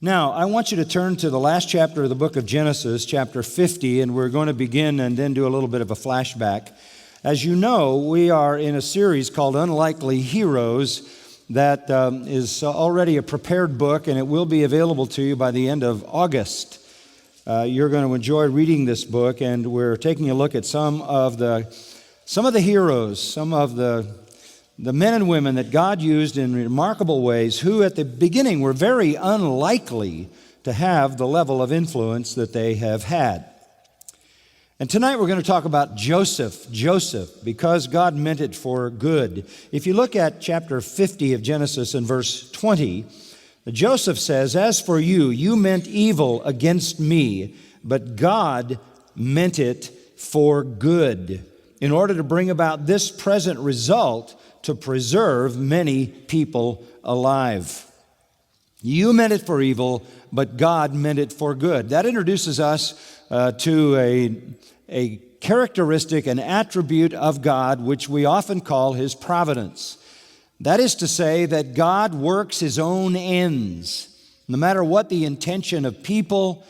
Now, I want you to turn to the last chapter of the book of Genesis, chapter 50, and we're going to begin and then do a little bit of a flashback. As you know, we are in a series called Unlikely Heroes that is already a prepared book, and it will be available to you by the end of August. You're going to enjoy reading this book, and we're taking a look at some of the heroes, some of the men and women that God used in remarkable ways, who at the beginning were very unlikely to have the level of influence that they have had. And tonight we're going to talk about Joseph, because God meant it for good. If you look at chapter 50 of Genesis and verse 20, Joseph says, "As for you, you meant evil against me, but God meant it for good, in order to bring about this present result, to preserve many people alive." You meant it for evil, but God meant it for good. That introduces us to a characteristic, an attribute of God, which we often call His providence. That is to say that God works His own ends. No matter what the intention of people,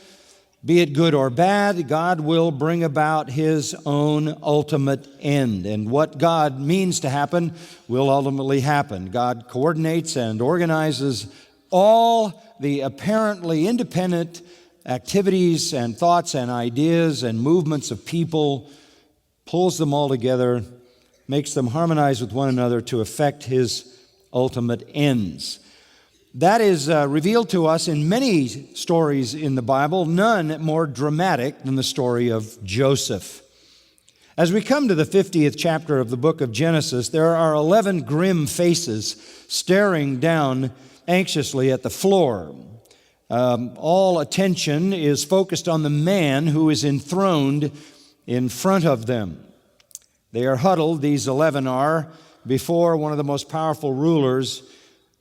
be it good or bad, God will bring about His own ultimate end. And what God means to happen will ultimately happen. God coordinates and organizes all the apparently independent activities and thoughts and ideas and movements of people, pulls them all together, makes them harmonize with one another to effect His ultimate ends. That is revealed to us in many stories in the Bible, none more dramatic than the story of Joseph. As we come to the 50th chapter of the book of Genesis, there are 11 grim faces staring down anxiously at the floor. All attention is focused on the man who is enthroned in front of them. They are huddled, these 11 are, before one of the most powerful rulers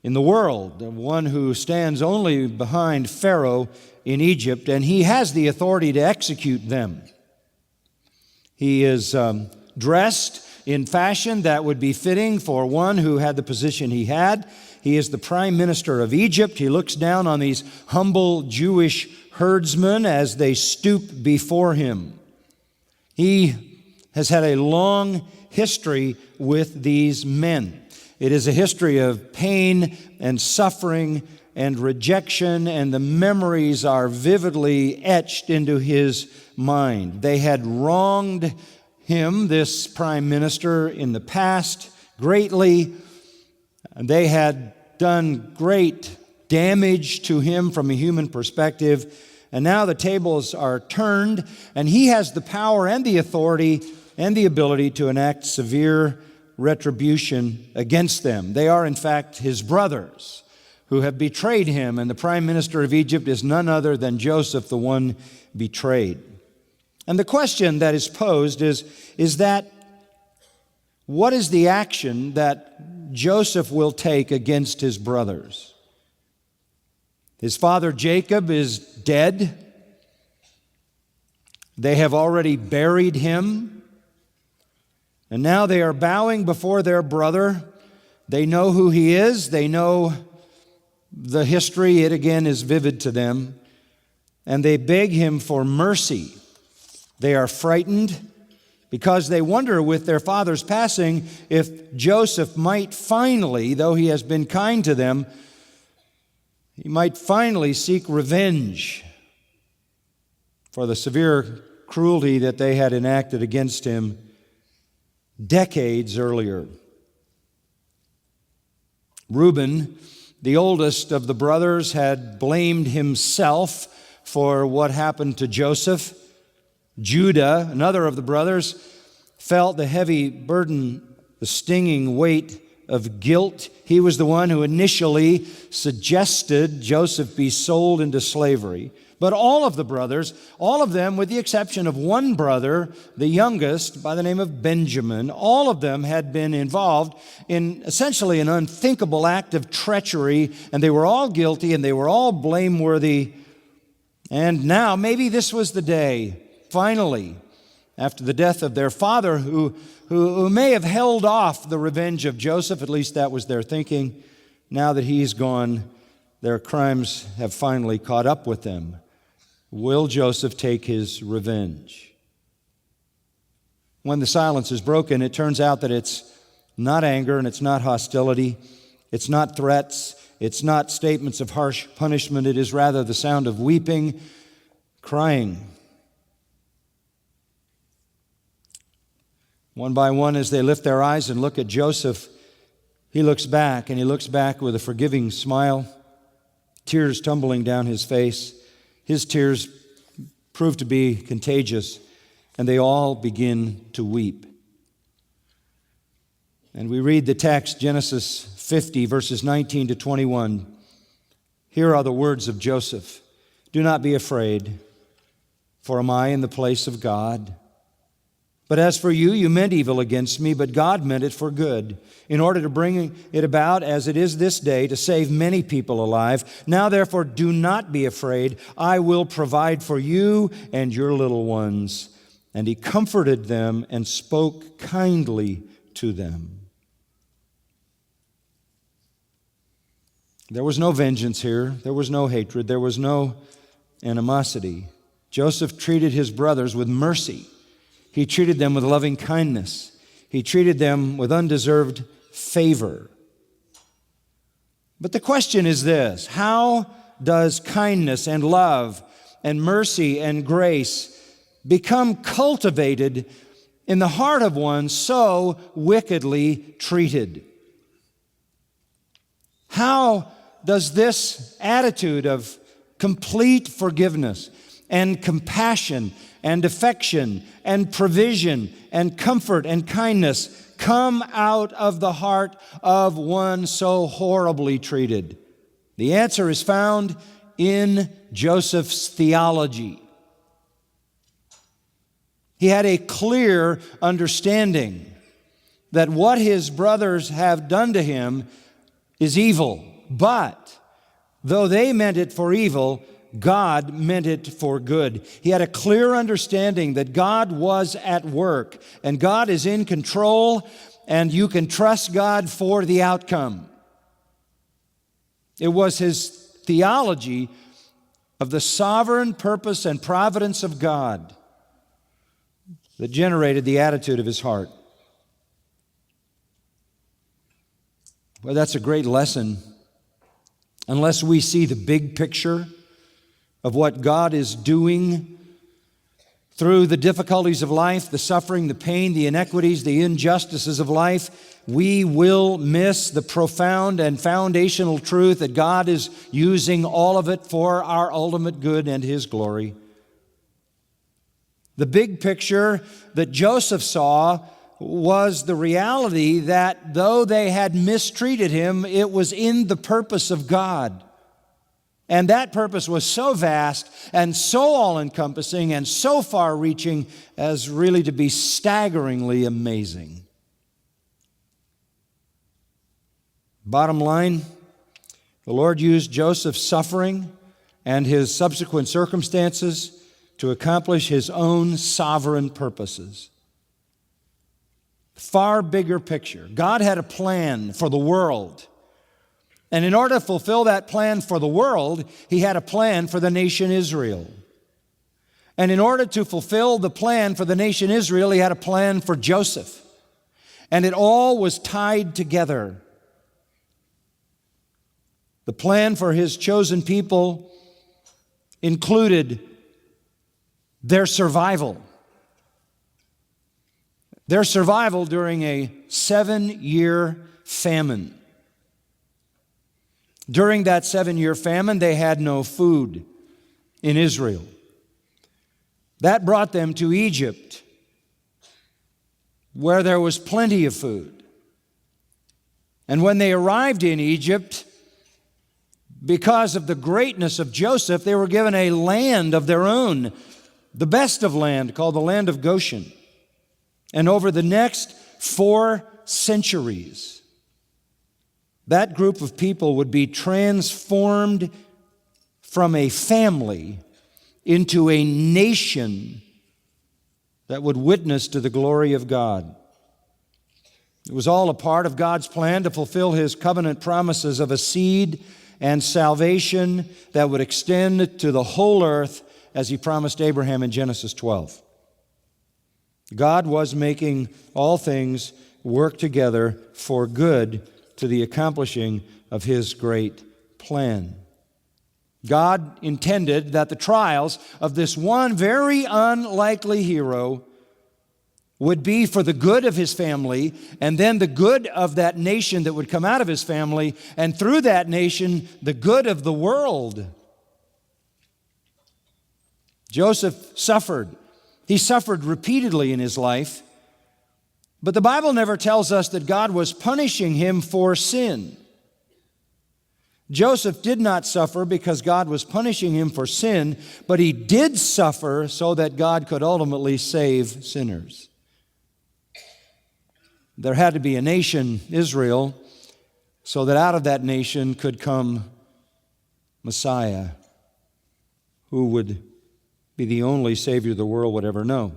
in the world, one who stands only behind Pharaoh in Egypt, and he has the authority to execute them. He is dressed in fashion that would be fitting for one who had the position he had. He is the prime minister of Egypt. He looks down on these humble Jewish herdsmen as they stoop before him. He has had a long history with these men. It is a history of pain and suffering and rejection, and the memories are vividly etched into his mind. They had wronged him, this prime minister, in the past greatly. They had done great damage to him from a human perspective, and now the tables are turned, and he has the power and the authority and the ability to enact severe retribution against them. They are, in fact, his brothers who have betrayed him, and the prime minister of Egypt is none other than Joseph, the one betrayed. And the question that is posed is that what is the action that Joseph will take against his brothers? His father Jacob is dead. They have already buried him. And now they are bowing before their brother. They know who he is. They know the history. It again is vivid to them. And they beg him for mercy. They are frightened because they wonder with their father's passing if Joseph might finally, though he has been kind to them, he might finally seek revenge for the severe cruelty that they had enacted against him decades earlier. Reuben, the oldest of the brothers, had blamed himself for what happened to Joseph. Judah, another of the brothers, felt the heavy burden, the stinging weight of guilt. He was the one who initially suggested Joseph be sold into slavery. But all of the brothers, all of them with the exception of one brother, the youngest, by the name of Benjamin, all of them had been involved in essentially an unthinkable act of treachery, and they were all guilty and they were all blameworthy. And now maybe this was the day, finally, after the death of their father, who may have held off the revenge of Joseph, at least that was their thinking. Now that he's gone, Their crimes have finally caught up with them. Will Joseph take his revenge? When the silence is broken, it turns out that it's not anger and it's not hostility. It's not threats. It's not statements of harsh punishment. It is rather the sound of weeping, crying. One by one, as they lift their eyes and look at Joseph, he looks back, and he looks back with a forgiving smile, tears tumbling down his face. His tears prove to be contagious, and they all begin to weep. And we read the text, Genesis 50, verses 19 to 21. Here are the words of Joseph. Do not be afraid, for am I in the place of God? But as for you, you meant evil against me, but God meant it for good, in order to bring it about as it is this day, to save many people alive. Now therefore, do not be afraid. I will provide for you and your little ones. And he comforted them and spoke kindly to them. There was no vengeance here. There was no hatred. There was no animosity. Joseph treated his brothers with mercy. He treated them with loving kindness. He treated them with undeserved favor. But the question is this: how does kindness and love and mercy and grace become cultivated in the heart of one so wickedly treated? How does this attitude of complete forgiveness and compassion and affection and provision and comfort and kindness come out of the heart of one so horribly treated? The answer is found in Joseph's theology. He had a clear understanding that what his brothers have done to him is evil, but though they meant it for evil, God meant it for good. He had a clear understanding that God was at work and God is in control, and you can trust God for the outcome. It was his theology of the sovereign purpose and providence of God that generated the attitude of his heart. Well, that's a great lesson. Unless we see the big picture of what God is doing through the difficulties of life, the suffering, the pain, the inequities, the injustices of life, we will miss the profound and foundational truth that God is using all of it for our ultimate good and His glory. The big picture that Joseph saw was the reality that though they had mistreated him, it was in the purpose of God. And that purpose was so vast and so all-encompassing and so far-reaching as really to be staggeringly amazing. Bottom line, the Lord used Joseph's suffering and his subsequent circumstances to accomplish His own sovereign purposes. Far bigger picture. God had a plan for the world. And in order to fulfill that plan for the world, He had a plan for the nation Israel. And in order to fulfill the plan for the nation Israel, He had a plan for Joseph. And it all was tied together. The plan for His chosen people included their survival. Their survival during a 7-year famine. During that 7-year famine, they had no food in Israel. That brought them to Egypt, where there was plenty of food. And when they arrived in Egypt, because of the greatness of Joseph, they were given a land of their own, the best of land, called the land of Goshen. And over the next 4 centuries, that group of people would be transformed from a family into a nation that would witness to the glory of God. It was all a part of God's plan to fulfill His covenant promises of a seed and salvation that would extend to the whole earth as He promised Abraham in Genesis 12. God was making all things work together for good to the accomplishing of His great plan. God intended that the trials of this one very unlikely hero would be for the good of his family, and then the good of that nation that would come out of his family, and through that nation, the good of the world. Joseph suffered. He suffered repeatedly in his life, but the Bible never tells us that God was punishing him for sin. Joseph did not suffer because God was punishing him for sin, but he did suffer so that God could ultimately save sinners. There had to be a nation, Israel, so that out of that nation could come Messiah, who would be the only Savior the world would ever know.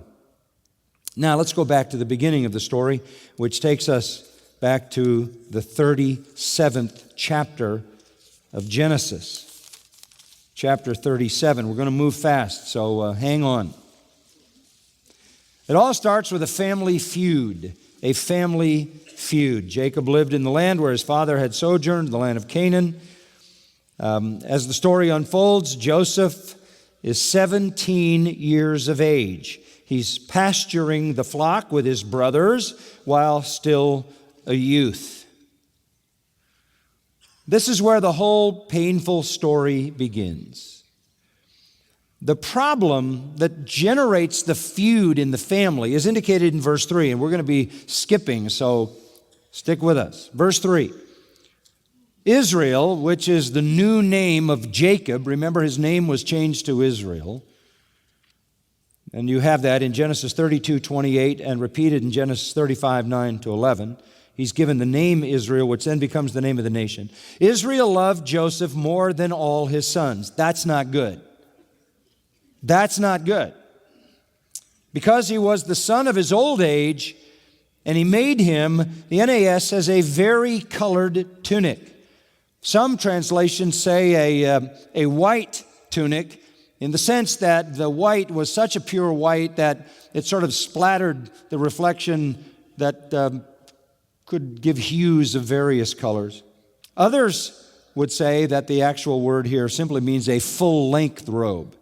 Now let's go back to the beginning of the story, which takes us back to the 37th chapter of Genesis. Chapter 37. We're going to move fast, so hang on. It all starts with a family feud. A family feud. Jacob lived in the land where his father had sojourned, the land of Canaan. As the story unfolds, Joseph is 17 years of age. He's pasturing the flock with his brothers while still a youth. This is where the whole painful story begins. The problem that generates the feud in the family is indicated in verse 3, and we're going to be skipping, so stick with us. Verse 3. Israel, which is the new name of Jacob, remember his name was changed to Israel, and you have that in Genesis 32:28 and repeated in Genesis 35:9-11. He's given the name Israel, which then becomes the name of the nation. Israel loved Joseph more than all his sons. That's not good. That's not good. Because he was the son of his old age, and he made him, the NAS says, a vari-colored tunic. Some translations say a white tunic, in the sense that the white was such a pure white that it sort of splattered the reflection that could give hues of various colors. Others would say that the actual word here simply means a full-length robe,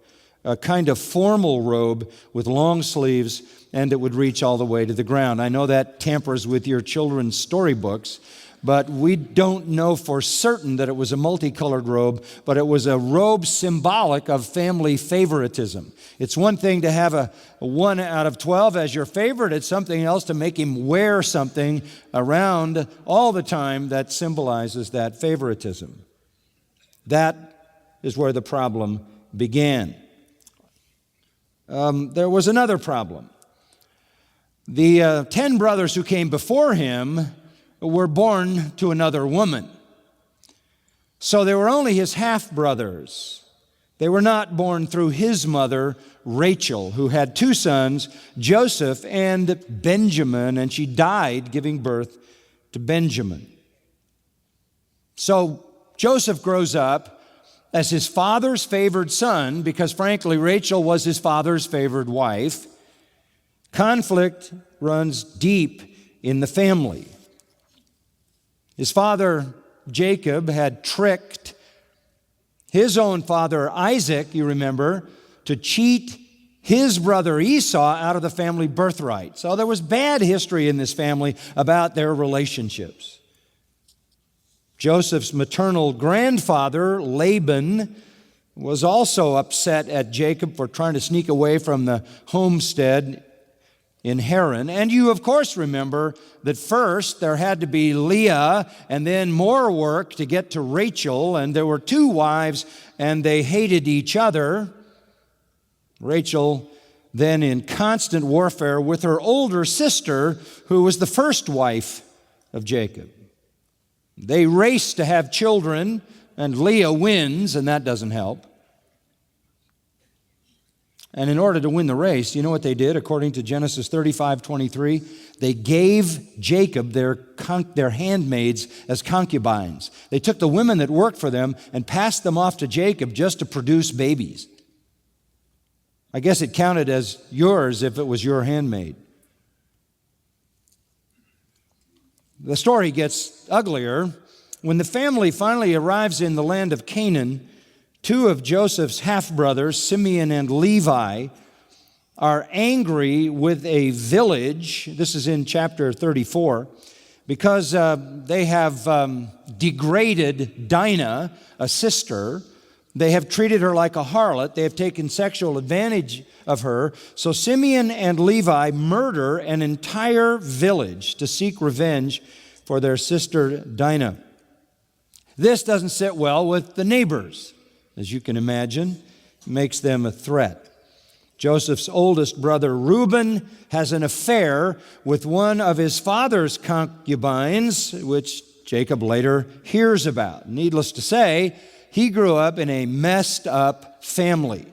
a kind of formal robe with long sleeves, and it would reach all the way to the ground. I know that tampers with your children's storybooks, but we don't know for certain that it was a multicolored robe, but it was a robe symbolic of family favoritism. It's one thing to have a 1 out of 12 as your favorite. It's something else to make him wear something around all the time that symbolizes that favoritism. That is where the problem began. There was another problem. The 10 brothers who came before him were born to another woman. So they were only his half-brothers. They were not born through his mother, Rachel, who had 2 sons, Joseph and Benjamin, and she died giving birth to Benjamin. So Joseph grows up as his father's favored son, because frankly, Rachel was his father's favored wife. Conflict runs deep in the family. His father, Jacob, had tricked his own father, Isaac, you remember, to cheat his brother Esau out of the family birthright. So there was bad history in this family about their relationships. Joseph's maternal grandfather, Laban, was also upset at Jacob for trying to sneak away from the homestead in Haran. And you, of course, remember that first there had to be Leah and then more work to get to Rachel, and there were 2 wives and they hated each other. Rachel then in constant warfare with her older sister, who was the first wife of Jacob. They race to have children, and Leah wins, and that doesn't help. And in order to win the race, you know what they did? According to Genesis 35:23, they gave Jacob their handmaids as concubines. They took the women that worked for them and passed them off to Jacob just to produce babies. I guess it counted as yours if it was your handmaid. The story gets uglier. When the family finally arrives in the land of Canaan, two of Joseph's half-brothers, Simeon and Levi, are angry with a village. This is in chapter 34, because they have degraded Dinah, a sister. They have treated her like a harlot. They have taken sexual advantage of her. So Simeon and Levi murder an entire village to seek revenge for their sister Dinah. This doesn't sit well with the neighbors. As you can imagine, makes them a threat. Joseph's oldest brother, Reuben, has an affair with one of his father's concubines, which Jacob later hears about. Needless to say, he grew up in a messed up family.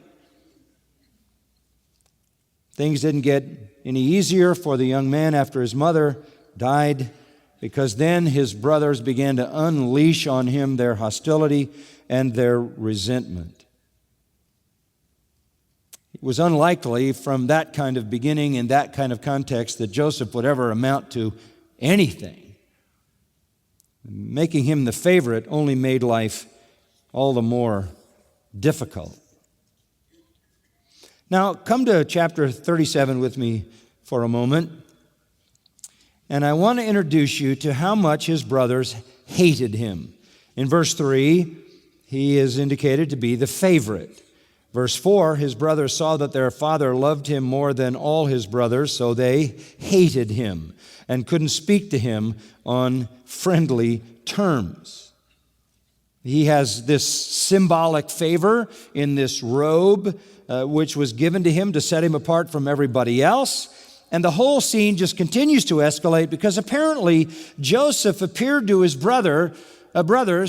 Things didn't get any easier for the young man after his mother died, because then his brothers began to unleash on him their hostility and their resentment. It was unlikely from that kind of beginning and that kind of context that Joseph would ever amount to anything. Making him the favorite only made life all the more difficult. Now, come to chapter 37 with me for a moment, and I want to introduce you to how much his brothers hated him. In verse 3, he is indicated to be the favorite. Verse 4, his brothers saw that their father loved him more than all his brothers, so they hated him and couldn't speak to him on friendly terms. He has this symbolic favor in this robe, which was given to him to set him apart from everybody else. And the whole scene just continues to escalate because apparently Joseph appeared to his brothers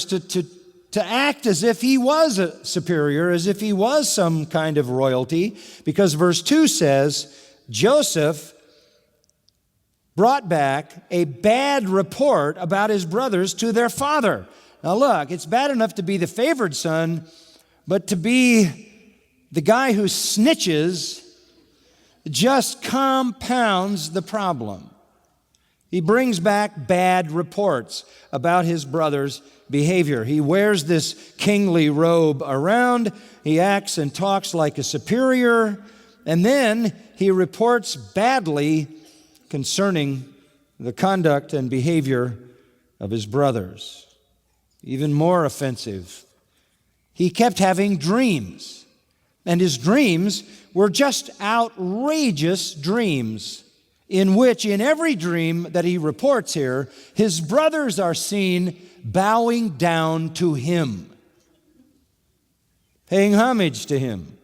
to act as if he was a superior, as if he was some kind of royalty, because verse 2 says, Joseph brought back a bad report about his brothers to their father. Now look, it's bad enough to be the favored son, but to be the guy who snitches just compounds the problem. He brings back bad reports about his brother's behavior. He wears this kingly robe around. He acts and talks like a superior. And then he reports badly concerning the conduct and behavior of his brothers. Even more offensive, he kept having dreams. And his dreams were just outrageous dreams, in which, in every dream that he reports here, his brothers are seen bowing down to him, paying homage to him.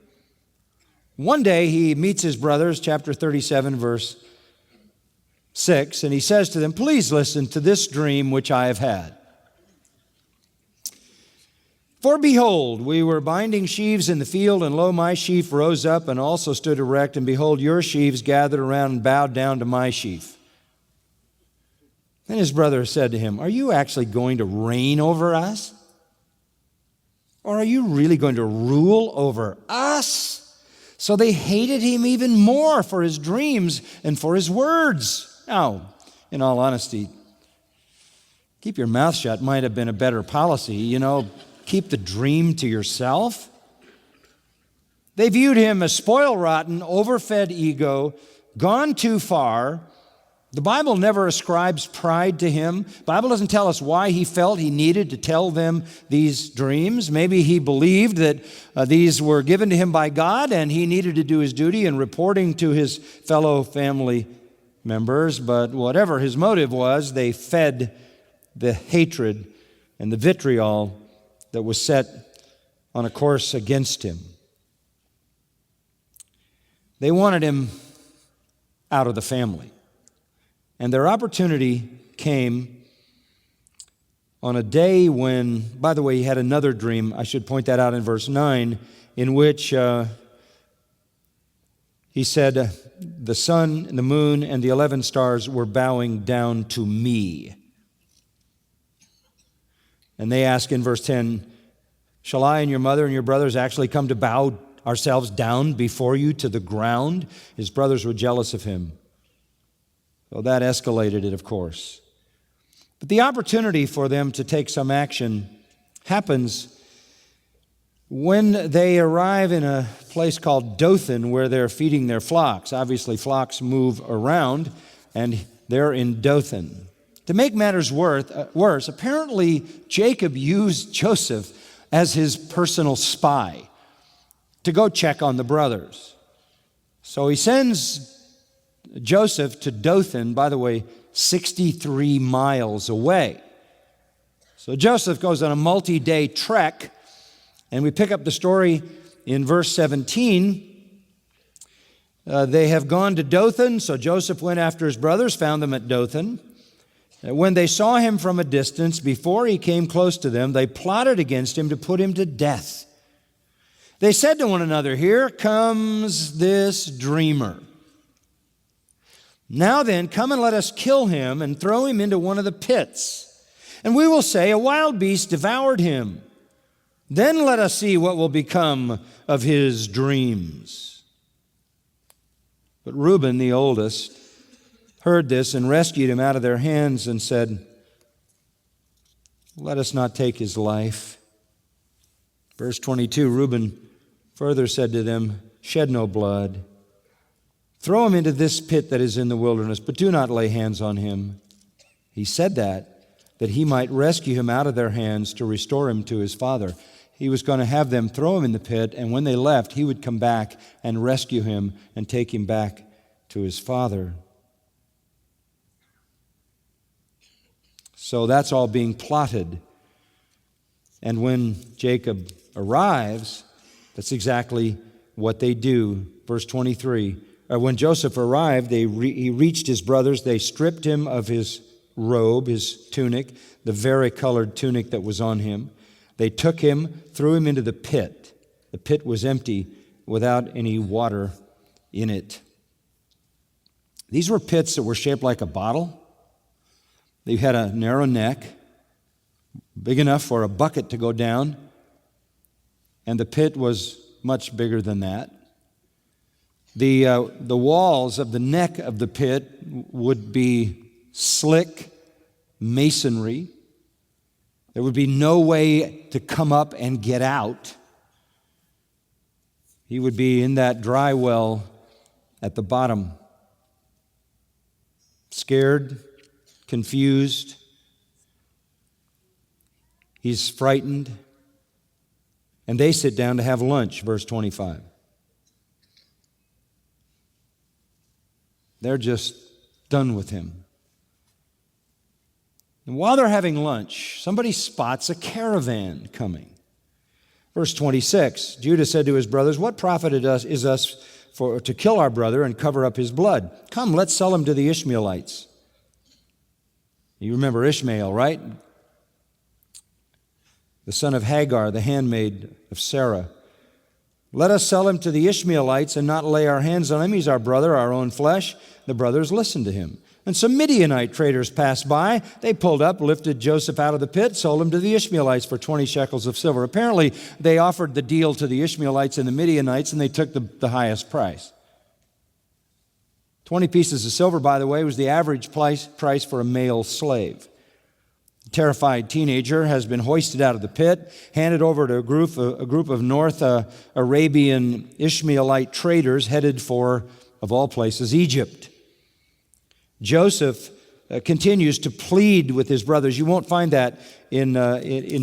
One day he meets his brothers, chapter 37, verse 6, and he says to them, "Please listen to this dream which I have had. For behold, we were binding sheaves in the field, and lo, my sheaf rose up and also stood erect, and behold, your sheaves gathered around and bowed down to my sheaf." Then his brother said to him, "Are you actually going to reign over us? Or are you really going to rule over us?" So they hated him even more for his dreams and for his words. Now, in all honesty, keep your mouth shut might have been a better policy, keep the dream to yourself. They viewed him as spoil-rotten, overfed ego, gone too far. The Bible never ascribes pride to him. The Bible doesn't tell us why he felt he needed to tell them these dreams. Maybe he believed that these were given to him by God and he needed to do his duty in reporting to his fellow family members. But whatever his motive was, they fed the hatred and the vitriol that was set on a course against him. They wanted him out of the family. And their opportunity came on a day when, by the way, he had another dream. I should point that out in verse 9, in which he said, the sun and the moon and the 11 stars were bowing down to me. And they ask in verse 10, shall I and your mother and your brothers actually come to bow ourselves down before you to the ground? His brothers were jealous of him. So that escalated it, of course. But the opportunity for them to take some action happens when they arrive in a place called Dothan, where they're feeding their flocks. Obviously, flocks move around, and they're in Dothan. To make matters worse, apparently Jacob used Joseph as his personal spy to go check on the brothers. So he sends Joseph to Dothan, by the way, 63 miles away. So Joseph goes on a multi-day trek, and we pick up the story in verse 17. They have gone to Dothan, so Joseph went after his brothers, found them at Dothan. When they saw him from a distance, before he came close to them, they plotted against him to put him to death. They said to one another, here comes this dreamer. Now then, come and let us kill him and throw him into one of the pits. And we will say, a wild beast devoured him. Then let us see what will become of his dreams. But Reuben, the oldest, heard this and rescued him out of their hands and said, let us not take his life. Verse 22, Reuben further said to them, shed no blood. Throw him into this pit that is in the wilderness, but do not lay hands on him. He said that he might rescue him out of their hands to restore him to his father. He was going to have them throw him in the pit, and when they left, he would come back and rescue him and take him back to his father. So that's all being plotted. And when Jacob arrives, that's exactly what they do. Verse 23, when Joseph arrived, he reached his brothers. They stripped him of his robe, his tunic, the varicolored tunic that was on him. They took him, threw him into the pit. The pit was empty without any water in it. These were pits that were shaped like a bottle. They had a narrow neck, big enough for a bucket to go down, and the pit was much bigger than that. The walls of the neck of the pit would be slick masonry. There would be no way to come up and get out. He would be in that dry well at the bottom, scared, confused. He's frightened. And they sit down to have lunch, verse 25. They're just done with him. And while they're having lunch, somebody spots a caravan coming. Verse 26, Judah said to his brothers, what profit is us to kill our brother and cover up his blood? Come, let's sell him to the Ishmaelites. You remember Ishmael, right? The son of Hagar, the handmaid of Sarah. Let us sell him to the Ishmaelites and not lay our hands on him. He's our brother, our own flesh. The brothers listened to him. And some Midianite traders passed by. They pulled up, lifted Joseph out of the pit, sold him to the Ishmaelites for 20 shekels of silver. Apparently, they offered the deal to the Ishmaelites and the Midianites, and they took the highest price. 20 pieces of silver, by the way, was the average price for a male slave. The terrified teenager has been hoisted out of the pit, handed over to a group of North Arabian Ishmaelite traders headed for, of all places, Egypt. Joseph continues to plead with his brothers. You won't find that in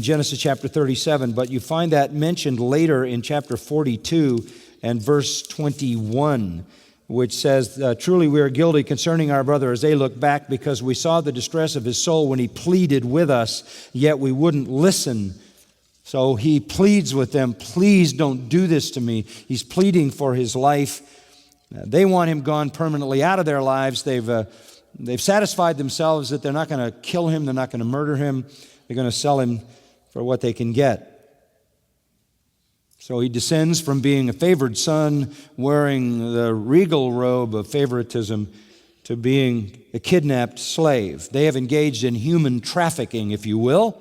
Genesis chapter 37, but you find that mentioned later in chapter 42 and verse 21, which says, truly we are guilty concerning our brother as they look back, because we saw the distress of his soul when he pleaded with us, yet we wouldn't listen. So he pleads with them, please don't do this to me. He's pleading for his life. They want him gone permanently out of their lives. They've satisfied themselves that they're not going to kill him, they're not going to murder him, they're going to sell him for what they can get. So he descends from being a favored son, wearing the regal robe of favoritism, to being a kidnapped slave. They have engaged in human trafficking, if you will.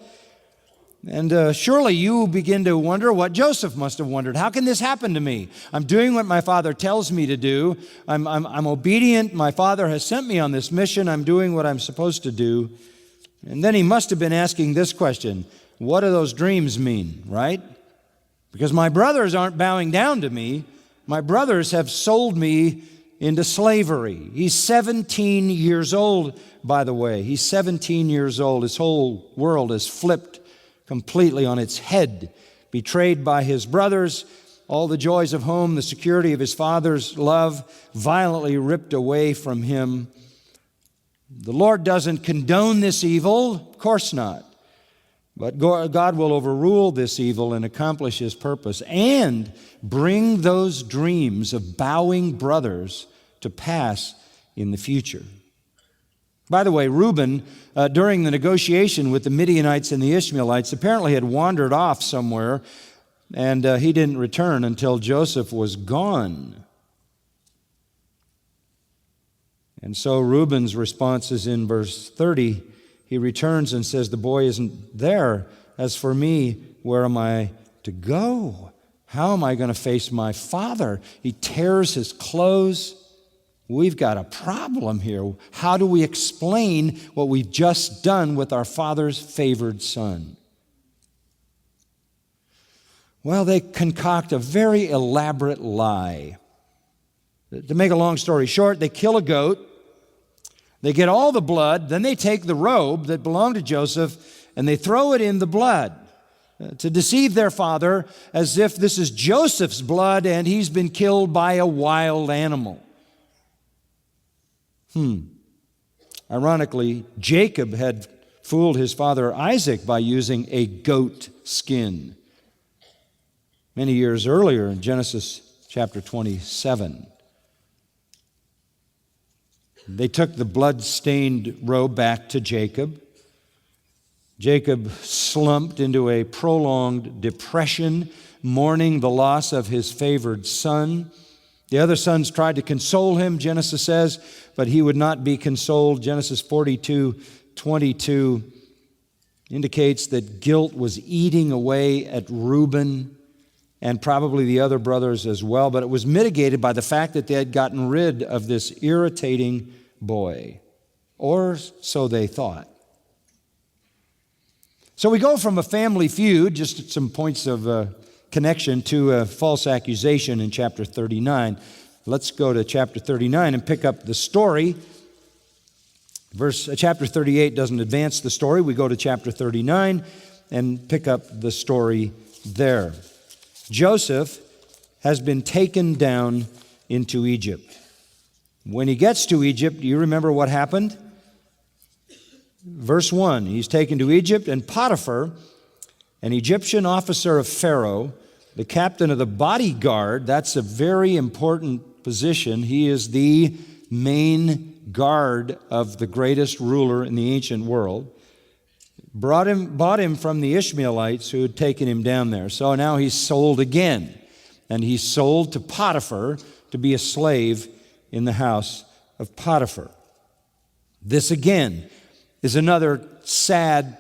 And surely you begin to wonder what Joseph must have wondered. How can this happen to me? I'm doing what my father tells me to do. I'm obedient. My father has sent me on this mission. I'm doing what I'm supposed to do. And then he must have been asking this question: what do those dreams mean, right? Because my brothers aren't bowing down to me. My brothers have sold me into slavery. He's 17 years old, by the way. He's 17 years old. His whole world is flipped completely on its head. Betrayed by his brothers, all the joys of home, the security of his father's love, violently ripped away from him. The Lord doesn't condone this evil, of course not. But God will overrule this evil and accomplish His purpose and bring those dreams of bowing brothers to pass in the future. By the way, Reuben, during the negotiation with the Midianites and the Ishmaelites, apparently had wandered off somewhere, and he didn't return until Joseph was gone. And so Reuben's response is in verse 30. He returns and says, "The boy isn't there. As for me, where am I to go? How am I going to face my father?" He tears his clothes. We've got a problem here. How do we explain what we've just done with our father's favored son? Well, they concoct a very elaborate lie. To make a long story short, they kill a goat. They get all the blood, then they take the robe that belonged to Joseph and they throw it in the blood to deceive their father as if this is Joseph's blood and he's been killed by a wild animal. Ironically, Jacob had fooled his father Isaac by using a goat skin many years earlier in Genesis chapter 27. They took the blood-stained robe back to Jacob. Jacob slumped into a prolonged depression, mourning the loss of his favored son. The other sons tried to console him, Genesis says, but he would not be consoled. Genesis 42:22 indicates that guilt was eating away at Reuben and probably the other brothers as well, but it was mitigated by the fact that they had gotten rid of this irritating boy, or so they thought. So we go from a family feud, just some points of connection, to a false accusation in chapter 39. Let's go to chapter 39 and pick up the story. Chapter 38 doesn't advance the story. We go to chapter 39 and pick up the story there. Joseph has been taken down into Egypt. When he gets to Egypt, do you remember what happened? Verse 1, he's taken to Egypt, and Potiphar, an Egyptian officer of Pharaoh, the captain of the bodyguard, that's a very important position. He is the main guard of the greatest ruler in the ancient world. Bought him from the Ishmaelites who had taken him down there. So now he's sold again. And he's sold to Potiphar to be a slave in the house of Potiphar. This again is another sad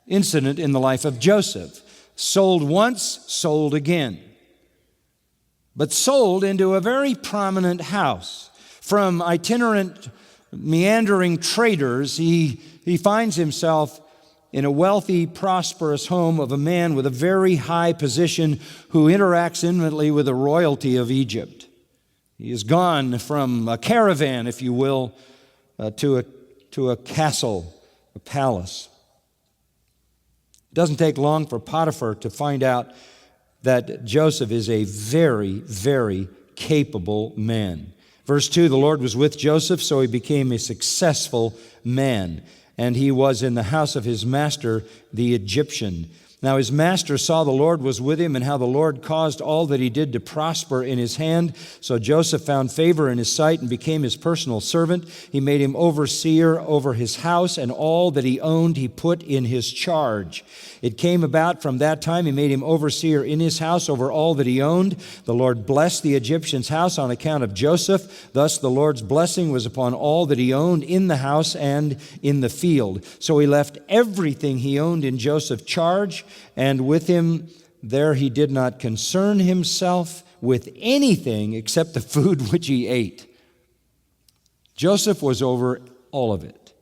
incident in the life of Joseph. Sold once, sold again. But sold into a very prominent house. From itinerant, meandering traders, he finds himself in a wealthy, prosperous home of a man with a very high position who interacts intimately with the royalty of Egypt. He has gone from a caravan, if you will, to a castle, a palace. It doesn't take long for Potiphar to find out that Joseph is a very, very capable man. Verse 2, the Lord was with Joseph, so he became a successful man. And he was in the house of his master, the Egyptian. Now his master saw the Lord was with him, and how the Lord caused all that he did to prosper in his hand. So Joseph found favor in his sight and became his personal servant. He made him overseer over his house, and all that he owned he put in his charge. It came about from that time he made him overseer in his house over all that he owned. The Lord blessed the Egyptian's house on account of Joseph. Thus the Lord's blessing was upon all that he owned in the house and in the field. So he left everything he owned in Joseph's charge, and with him there he did not concern himself with anything except the food which he ate. Joseph was over all of it.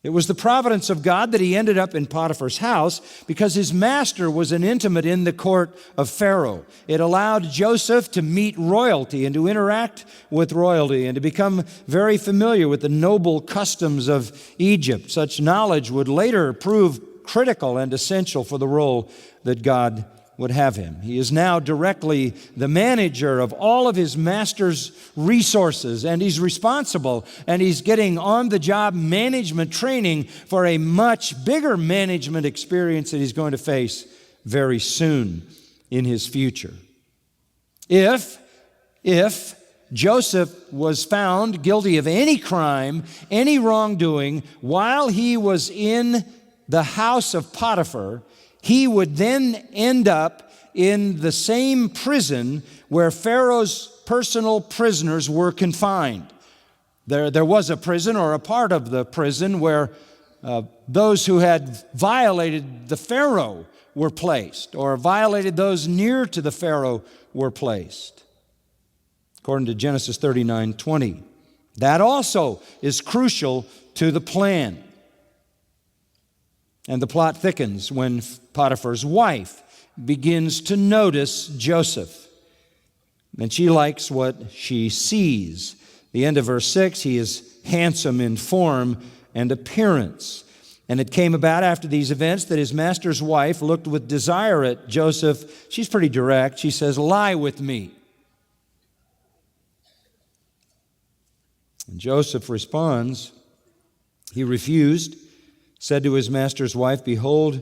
It was the providence of God that he ended up in Potiphar's house because his master was an intimate in the court of Pharaoh. It allowed Joseph to meet royalty and to interact with royalty and to become very familiar with the noble customs of Egypt. Such knowledge would later prove critical and essential for the role that God would have him. He is now directly the manager of all of his master's resources, and he's responsible, and he's getting on-the-job management training for a much bigger management experience that he's going to face very soon in his future. If Joseph was found guilty of any crime, any wrongdoing, while he was in the house of Potiphar, he would then end up in the same prison where Pharaoh's personal prisoners were confined. There was a prison, or a part of the prison, where those who had violated the Pharaoh were placed, or violated those near to the Pharaoh were placed. According to Genesis 39:20. That also is crucial to the plan. And the plot thickens when Potiphar's wife begins to notice Joseph. And she likes what she sees. The end of verse 6, he is handsome in form and appearance. And it came about after these events that his master's wife looked with desire at Joseph. She's pretty direct. She says, "Lie with me." And Joseph responds. He refused. Said to his master's wife, "Behold,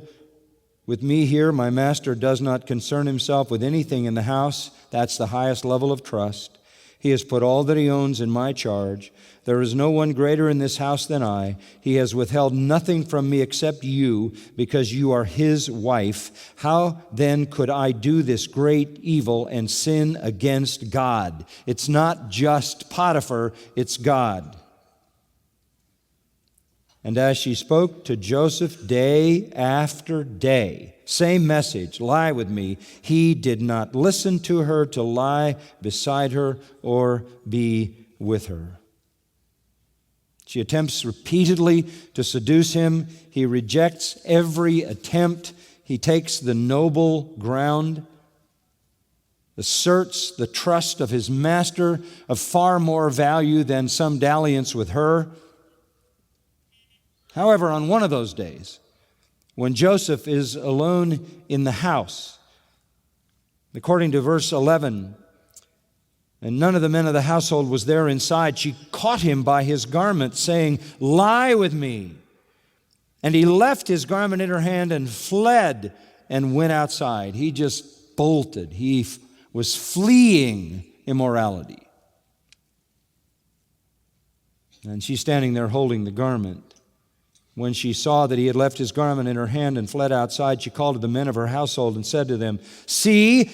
with me here, my master does not concern himself with anything in the house." That's the highest level of trust. "He has put all that he owns in my charge. There is no one greater in this house than I. He has withheld nothing from me except you, because you are his wife. How then could I do this great evil and sin against God?" It's not just Potiphar, it's God. And as she spoke to Joseph day after day, same message, "Lie with me," he did not listen to her to lie beside her or be with her. She attempts repeatedly to seduce him. He rejects every attempt. He takes the noble ground, asserts the trust of his master of far more value than some dalliance with her. However, on one of those days, when Joseph is alone in the house, according to verse 11, and none of the men of the household was there inside, she caught him by his garment, saying, "Lie with me." And he left his garment in her hand and fled and went outside. He just bolted. He was fleeing immorality. And she's standing there holding the garment. When she saw that he had left his garment in her hand and fled outside, she called to the men of her household and said to them, "See,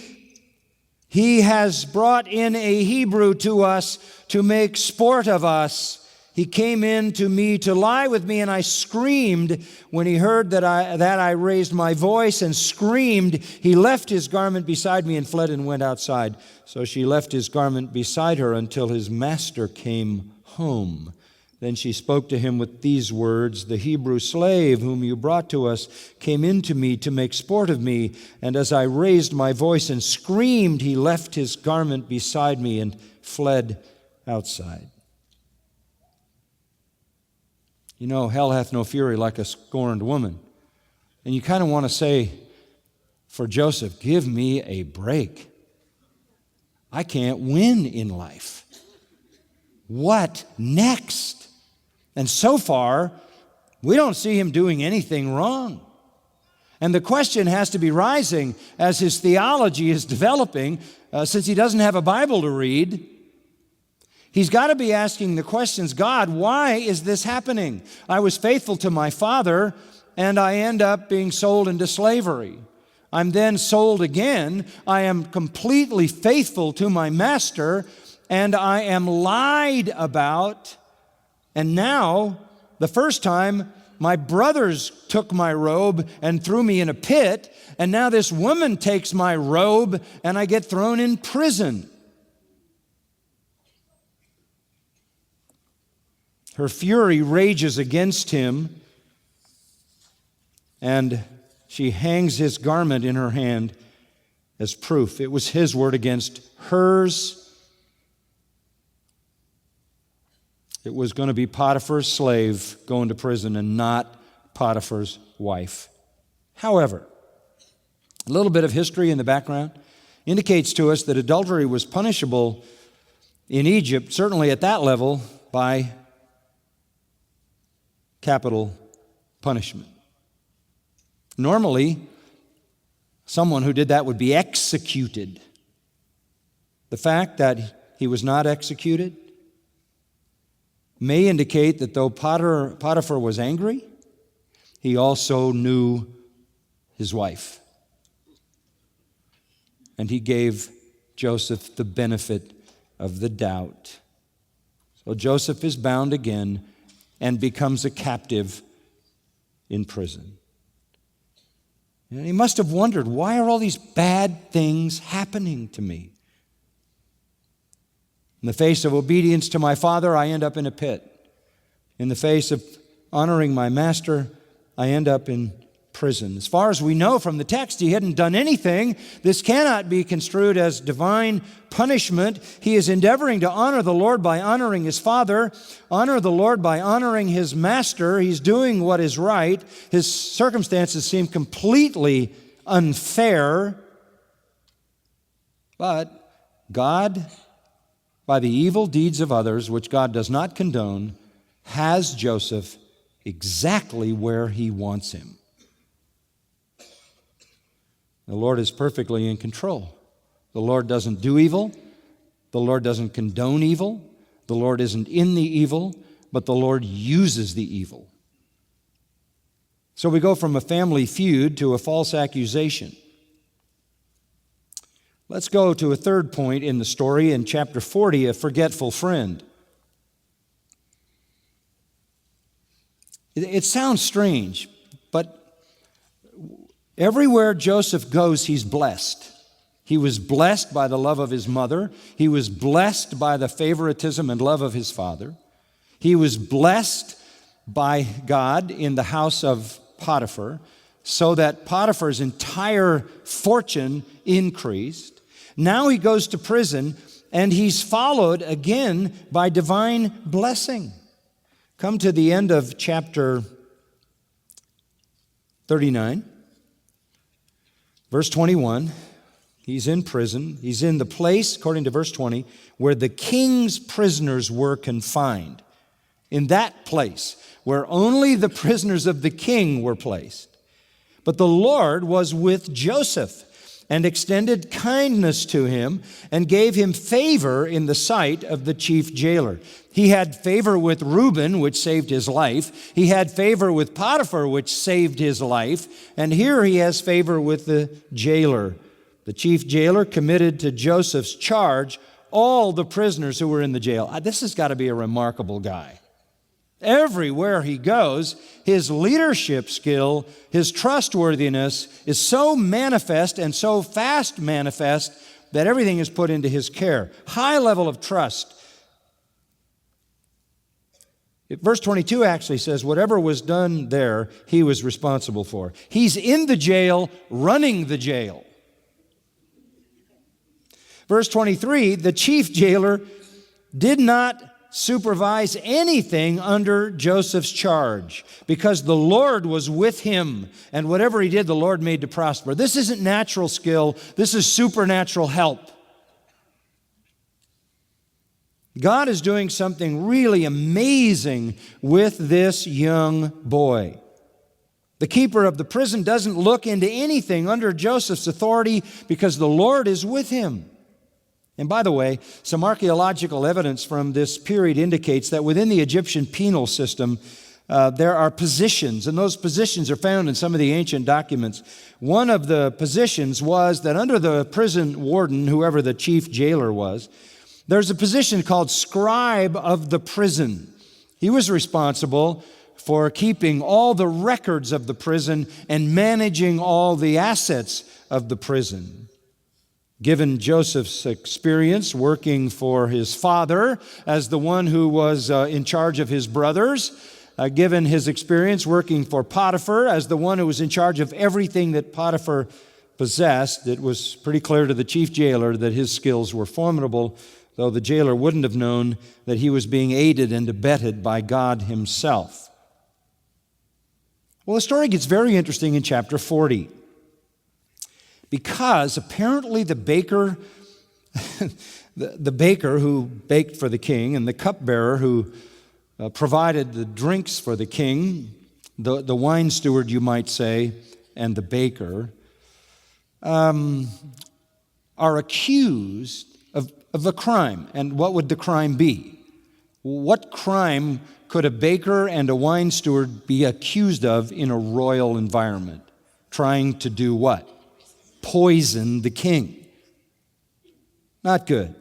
he has brought in a Hebrew to us to make sport of us. He came in to me to lie with me, and I screamed. When he heard that I raised my voice and screamed, he left his garment beside me and fled and went outside." So she left his garment beside her until his master came home. Then she spoke to him with these words, "The Hebrew slave whom you brought to us came in to me to make sport of me, and as I raised my voice and screamed, he left his garment beside me and fled outside." You know, hell hath no fury like a scorned woman. And you kind of want to say for Joseph, give me a break. I can't win in life. What next? And so far, we don't see him doing anything wrong. And the question has to be rising as his theology is developing, since he doesn't have a Bible to read. He's got to be asking the questions, God, why is this happening? I was faithful to my father, and I end up being sold into slavery. I'm then sold again. I am completely faithful to my master, and I am lied about. And now, the first time, my brothers took my robe and threw me in a pit, and now this woman takes my robe, and I get thrown in prison. Her fury rages against him, and she hangs his garment in her hand as proof. It was his word against hers. It was going to be Potiphar's slave going to prison and not Potiphar's wife. However, a little bit of history in the background indicates to us that adultery was punishable in Egypt, certainly at that level, by capital punishment. Normally, someone who did that would be executed. The fact that he was not executed may indicate that though Potiphar was angry, he also knew his wife. And he gave Joseph the benefit of the doubt. So Joseph is bound again and becomes a captive in prison. And he must have wondered, why are all these bad things happening to me? In the face of obedience to my father, I end up in a pit. In the face of honoring my master, I end up in prison. As far as we know from the text, he hadn't done anything. This cannot be construed as divine punishment. He is endeavoring to honor the Lord by honoring his father, honor the Lord by honoring his master. He's doing what is right. His circumstances seem completely unfair. But God, by the evil deeds of others, which God does not condone, has Joseph exactly where he wants him. The Lord is perfectly in control. The Lord doesn't do evil. The Lord doesn't condone evil. The Lord isn't in the evil, but the Lord uses the evil. So we go from a family feud to a false accusation. Let's go to a third point in the story in chapter 40, a forgetful friend. It sounds strange, but everywhere Joseph goes, he's blessed. He was blessed by the love of his mother. He was blessed by the favoritism and love of his father. He was blessed by God in the house of Potiphar, so that Potiphar's entire fortune increased. Now he goes to prison, and he's followed again by divine blessing. Come to the end of chapter 39, verse 21. He's in prison. He's in the place, according to verse 20, where the king's prisoners were confined. In that place, where only the prisoners of the king were placed. But the Lord was with Joseph and extended kindness to him and gave him favor in the sight of the chief jailer. He had favor with Reuben, which saved his life. He had favor with Potiphar, which saved his life. And here he has favor with the jailer. The chief jailer committed to Joseph's charge all the prisoners who were in the jail. This has got to be a remarkable guy. Everywhere he goes, his leadership skill, his trustworthiness is so manifest and so fast manifest that everything is put into his care. High level of trust. Verse 22 actually says, whatever was done there, he was responsible for. He's in the jail, running the jail. Verse 23, the chief jailer did not supervise anything under Joseph's charge because the Lord was with him, and whatever he did, the Lord made to prosper. This isn't natural skill. This is supernatural help. God is doing something really amazing with this young boy. The keeper of the prison doesn't look into anything under Joseph's authority because the Lord is with him. And by the way, some archaeological evidence from this period indicates that within the Egyptian penal system, there are positions, and those positions are found in some of the ancient documents. One of the positions was that under the prison warden, whoever the chief jailer was, there's a position called scribe of the prison. He was responsible for keeping all the records of the prison and managing all the assets of the prison. Given Joseph's experience working for his father as the one who was in charge of his brothers, given his experience working for Potiphar as the one who was in charge of everything that Potiphar possessed, it was pretty clear to the chief jailer that his skills were formidable, though the jailer wouldn't have known that he was being aided and abetted by God himself. Well, the story gets very interesting in chapter 40 because apparently the baker, the baker who baked for the king and the cupbearer who provided the drinks for the king, the wine steward, you might say, and the baker, are accused of a crime. And what would the crime be? What crime could a baker and a wine steward be accused of in a royal environment? Trying to do what? Poison the king. Not good.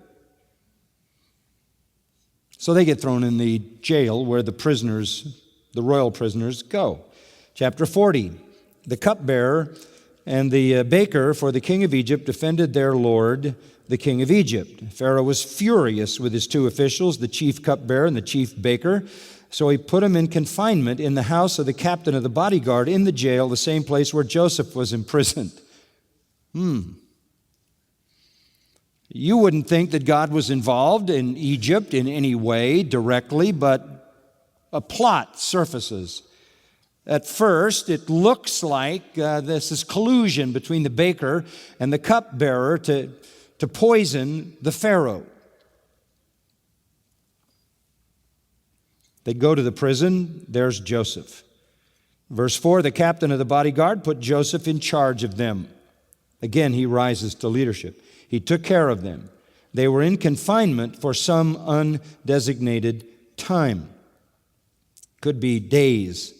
So they get thrown in the jail where the prisoners, the royal prisoners, go. Chapter 40, the cupbearer and the baker for the king of Egypt offended their lord, the king of Egypt. Pharaoh was furious with his two officials, the chief cupbearer and the chief baker. So he put them in confinement in the house of the captain of the bodyguard in the jail, the same place where Joseph was imprisoned. You wouldn't think that God was involved in Egypt in any way directly, but a plot surfaces. At first, it looks like this is collusion between the baker and the cupbearer to poison the Pharaoh. They go to the prison. There's Joseph. Verse 4, the captain of the bodyguard put Joseph in charge of them. Again, he rises to leadership. He took care of them. They were in confinement for some undesignated time. Could be days,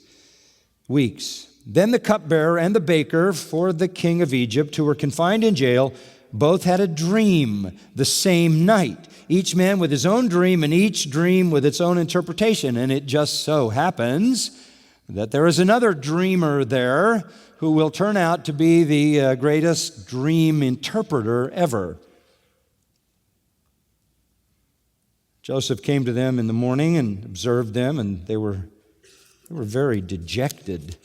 weeks. Then the cupbearer and the baker for the king of Egypt, who were confined in jail, both had a dream the same night. Each man with his own dream, and each dream with its own interpretation. And it just so happens that there is another dreamer there who will turn out to be the greatest dream interpreter ever. Joseph came to them in the morning and observed them, and they were very dejected.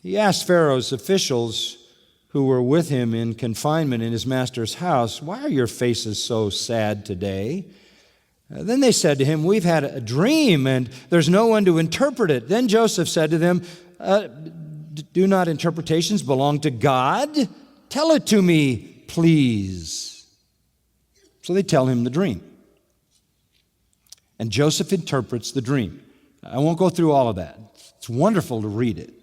He asked Pharaoh's officials who were with him in confinement in his master's house, "Why are your faces so sad today?" Then they said to him, "We've had a dream, and there's no one to interpret it." Then Joseph said to them, "Do not interpretations belong to God? Tell it to me, please." So they tell him the dream. And Joseph interprets the dream. I won't go through all of that. It's wonderful to read it.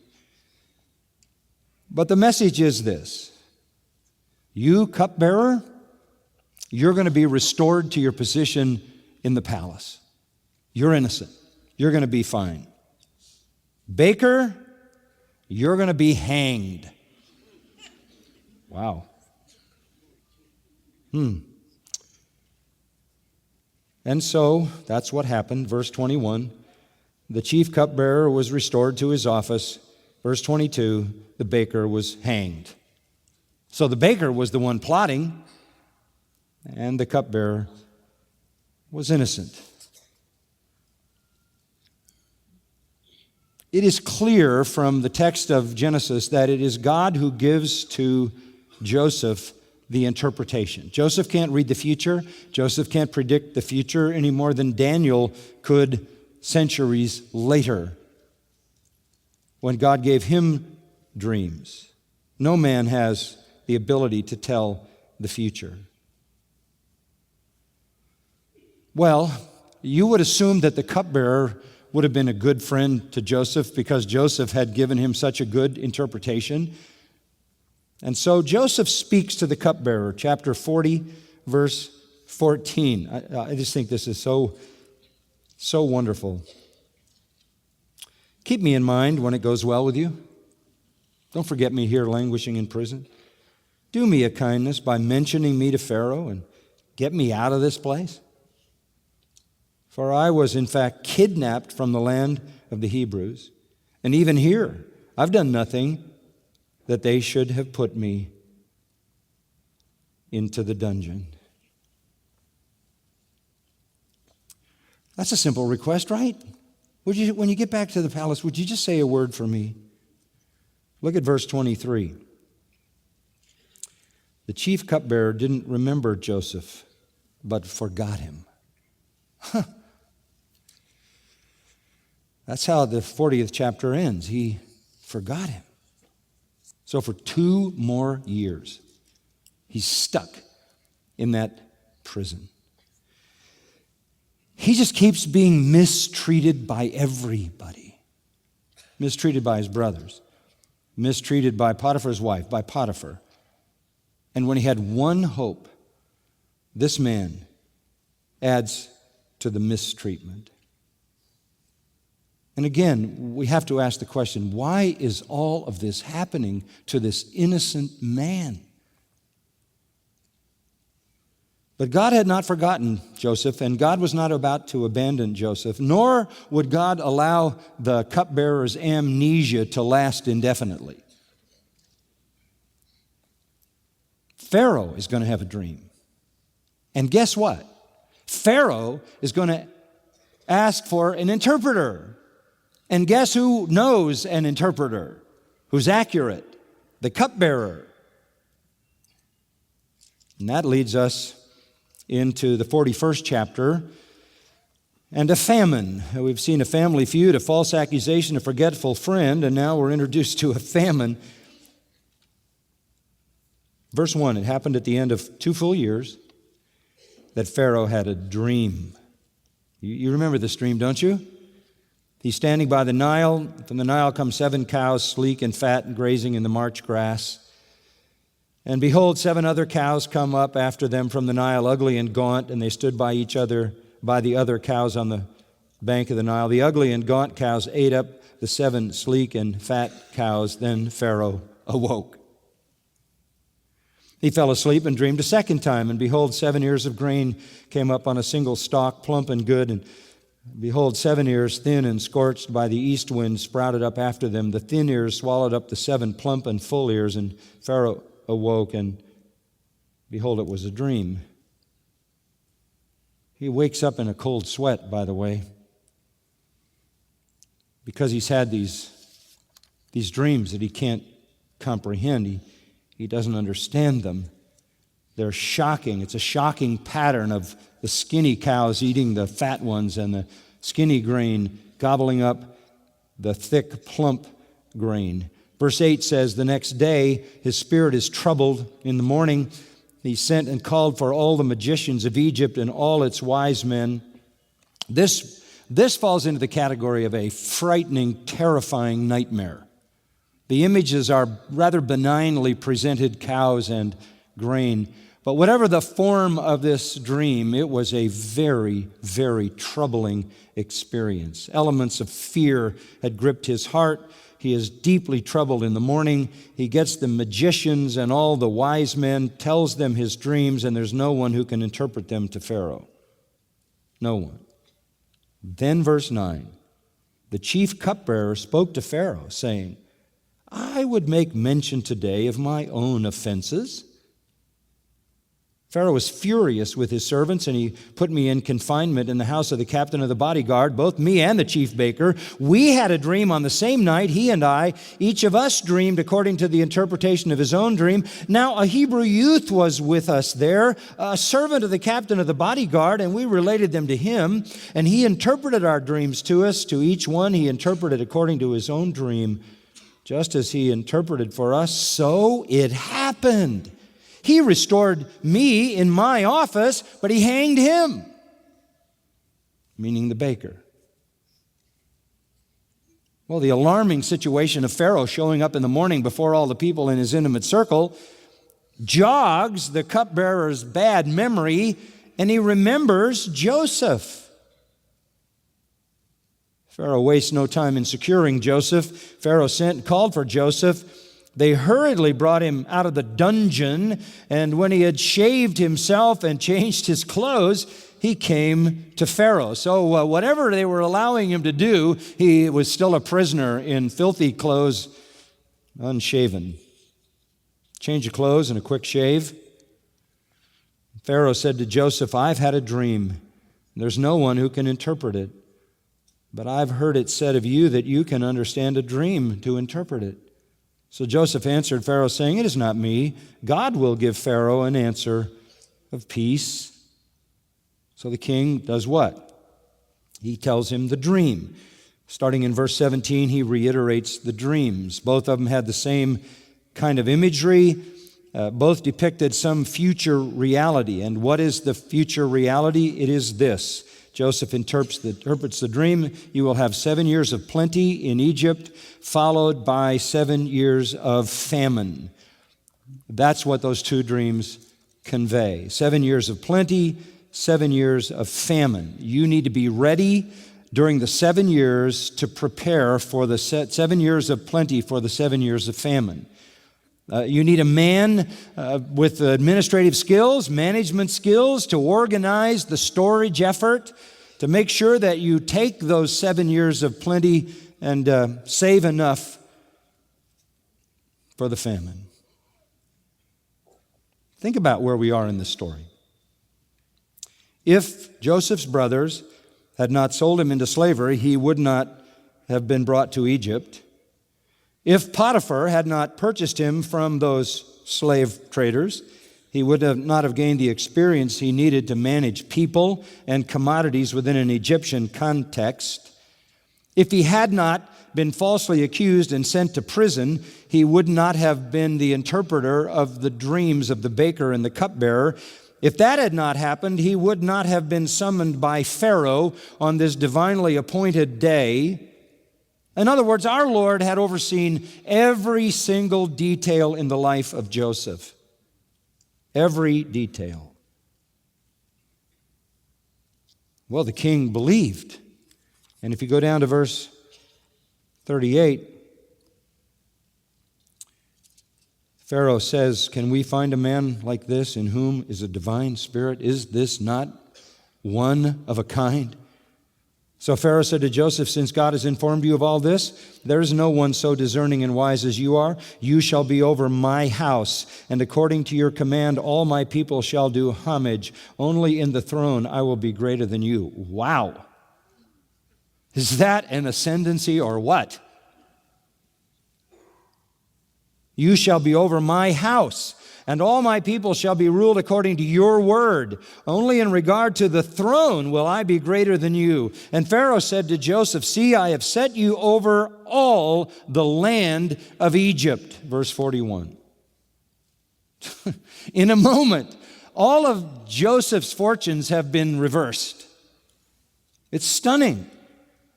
But the message is this: you, cupbearer, you're going to be restored to your position in the palace. You're innocent. You're going to be fine. Baker, you're going to be hanged. Wow. And so that's what happened. Verse 21, the chief cupbearer was restored to his office. Verse 22, the baker was hanged. So the baker was the one plotting, and the cupbearer was innocent. It is clear from the text of Genesis that it is God who gives to Joseph the interpretation. Joseph can't read the future. Joseph can't predict the future any more than Daniel could centuries later when God gave him dreams. No man has the ability to tell the future. Well, you would assume that the cupbearer would have been a good friend to Joseph because Joseph had given him such a good interpretation. And so Joseph speaks to the cupbearer, chapter 40, verse 14. I just think this is so wonderful. Keep me in mind when it goes well with you. Don't forget me here languishing in prison. Do me a kindness by mentioning me to Pharaoh and get me out of this place. For I was in fact kidnapped from the land of the Hebrews. And even here, I've done nothing that they should have put me into the dungeon. That's a simple request, right? When you get back to the palace, would you just say a word for me? Look at verse 23. The chief cupbearer didn't remember Joseph, but forgot him. That's how the 40th chapter ends. He forgot him. So for 2 more years, he's stuck in that prison. He just keeps being mistreated by everybody. Mistreated by his brothers. Mistreated by Potiphar's wife, by Potiphar. And when he had one hope, this man adds to the mistreatment. And again, we have to ask the question, why is all of this happening to this innocent man? But God had not forgotten Joseph, and God was not about to abandon Joseph, nor would God allow the cupbearer's amnesia to last indefinitely. Pharaoh is going to have a dream. And guess what? Pharaoh is going to ask for an interpreter. And guess who knows an interpreter who's accurate? The cupbearer. And that leads us into the 41st chapter and a famine. We've seen a family feud, a false accusation, a forgetful friend, and now we're introduced to a famine. Verse 1, it happened at the end of 2 full years that Pharaoh had a dream. You remember this dream, don't you? He's standing by the Nile. From the Nile come 7 cows, sleek and fat and grazing in the marsh grass. And behold, 7 other cows come up after them from the Nile, ugly and gaunt, and they stood by each other, by the other cows on the bank of the Nile. The ugly and gaunt cows ate up the 7 sleek and fat cows. Then Pharaoh awoke. He fell asleep and dreamed a second time, and behold, 7 ears of grain came up on a single stalk, plump and good, and behold, 7 ears, thin and scorched by the east wind, sprouted up after them. The thin ears swallowed up the 7 plump and full ears, and Pharaoh awoke, and behold, it was a dream. He wakes up in a cold sweat, by the way, because he's had these dreams that he can't comprehend. He doesn't understand them. They're shocking. It's a shocking pattern of the skinny cows eating the fat ones and the skinny grain gobbling up the thick, plump grain. Verse 8 says, the next day his spirit is troubled. In the morning he sent and called for all the magicians of Egypt and all its wise men. This falls into the category of a frightening, terrifying nightmare. The images are rather benignly presented, cows and grain. But whatever the form of this dream, it was a very, very troubling experience. Elements of fear had gripped his heart. He is deeply troubled in the morning. He gets the magicians and all the wise men, tells them his dreams, and there's no one who can interpret them to Pharaoh. No one. Then verse 9, the chief cupbearer spoke to Pharaoh, saying, I would make mention today of my own offenses. Pharaoh was furious with his servants, and he put me in confinement in the house of the captain of the bodyguard, both me and the chief baker. We had a dream on the same night, he and I. Each of us dreamed according to the interpretation of his own dream. Now a Hebrew youth was with us there, a servant of the captain of the bodyguard, and we related them to him. And he interpreted our dreams to us. To each one he interpreted according to his own dream. Just as he interpreted for us, so it happened. He restored me in my office, but he hanged him, meaning the baker. Well, the alarming situation of Pharaoh showing up in the morning before all the people in his intimate circle jogs the cupbearer's bad memory, and he remembers Joseph. Pharaoh wastes no time in securing Joseph. Pharaoh sent and called for Joseph. They hurriedly brought him out of the dungeon, and when he had shaved himself and changed his clothes, he came to Pharaoh. So whatever they were allowing him to do, he was still a prisoner in filthy clothes, unshaven. Change of clothes and a quick shave. Pharaoh said to Joseph, "I've had a dream. There's no one who can interpret it. But I've heard it said of you that you can understand a dream to interpret it." So Joseph answered Pharaoh, saying, "It is not me. God will give Pharaoh an answer of peace." So the king does what? He tells him the dream. Starting in verse 17, he reiterates the dreams. Both of them had the same kind of imagery. Both depicted some future reality. And what is the future reality? It is this. Joseph interprets the dream. You will have 7 years of plenty in Egypt, followed by 7 years of famine. That's what those two dreams convey. 7 years of plenty, 7 years of famine. You need to be ready during the 7 years to prepare for the 7 years of plenty for the 7 years of famine. You need a man with administrative skills, management skills to organize the storage effort, to make sure that you take those 7 years of plenty and save enough for the famine. Think about where we are in this story. If Joseph's brothers had not sold him into slavery, he would not have been brought to Egypt. If Potiphar had not purchased him from those slave traders, he would not have gained the experience he needed to manage people and commodities within an Egyptian context. If he had not been falsely accused and sent to prison, he would not have been the interpreter of the dreams of the baker and the cupbearer. If that had not happened, he would not have been summoned by Pharaoh on this divinely appointed day. In other words, our Lord had overseen every single detail in the life of Joseph. Every detail. Well, the king believed. And if you go down to verse 38, Pharaoh says, "Can we find a man like this in whom is a divine spirit? Is this not one of a kind?" So Pharaoh said to Joseph, "Since God has informed you of all this, there is no one so discerning and wise as you are. You shall be over my house, and according to your command, all my people shall do homage. Only in the throne I will be greater than you." Wow. Is that an ascendancy or what? "You shall be over my house, and all my people shall be ruled according to your word. Only in regard to the throne will I be greater than you." And Pharaoh said to Joseph, "See, I have set you over all the land of Egypt." Verse 41. In a moment, all of Joseph's fortunes have been reversed. It's stunning.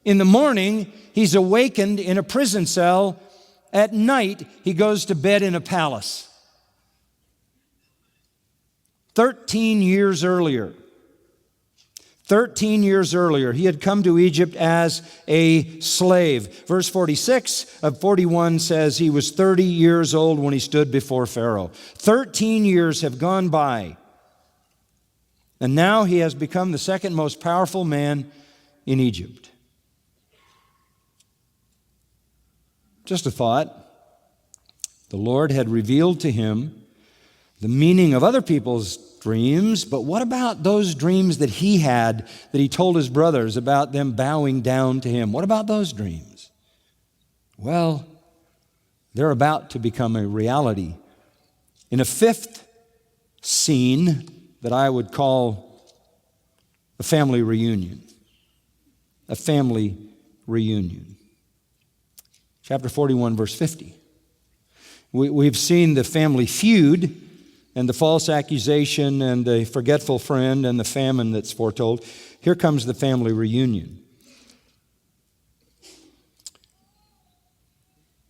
In the morning, he's awakened in a prison cell. At night, he goes to bed in a palace. 13 years earlier, he had come to Egypt as a slave. Verse 46 of 41 says he was 30 years old when he stood before Pharaoh. 13 years have gone by, and now he has become the second most powerful man in Egypt. Just a thought. The Lord had revealed to him the meaning of other people's dreams, but what about those dreams that he had, that he told his brothers about them bowing down to him? What about those dreams? Well, they're about to become a reality in a fifth scene that I would call a family reunion. A family reunion. Chapter 41, verse 50. We've seen the family feud and the false accusation and the forgetful friend and the famine that's foretold. Here comes the family reunion.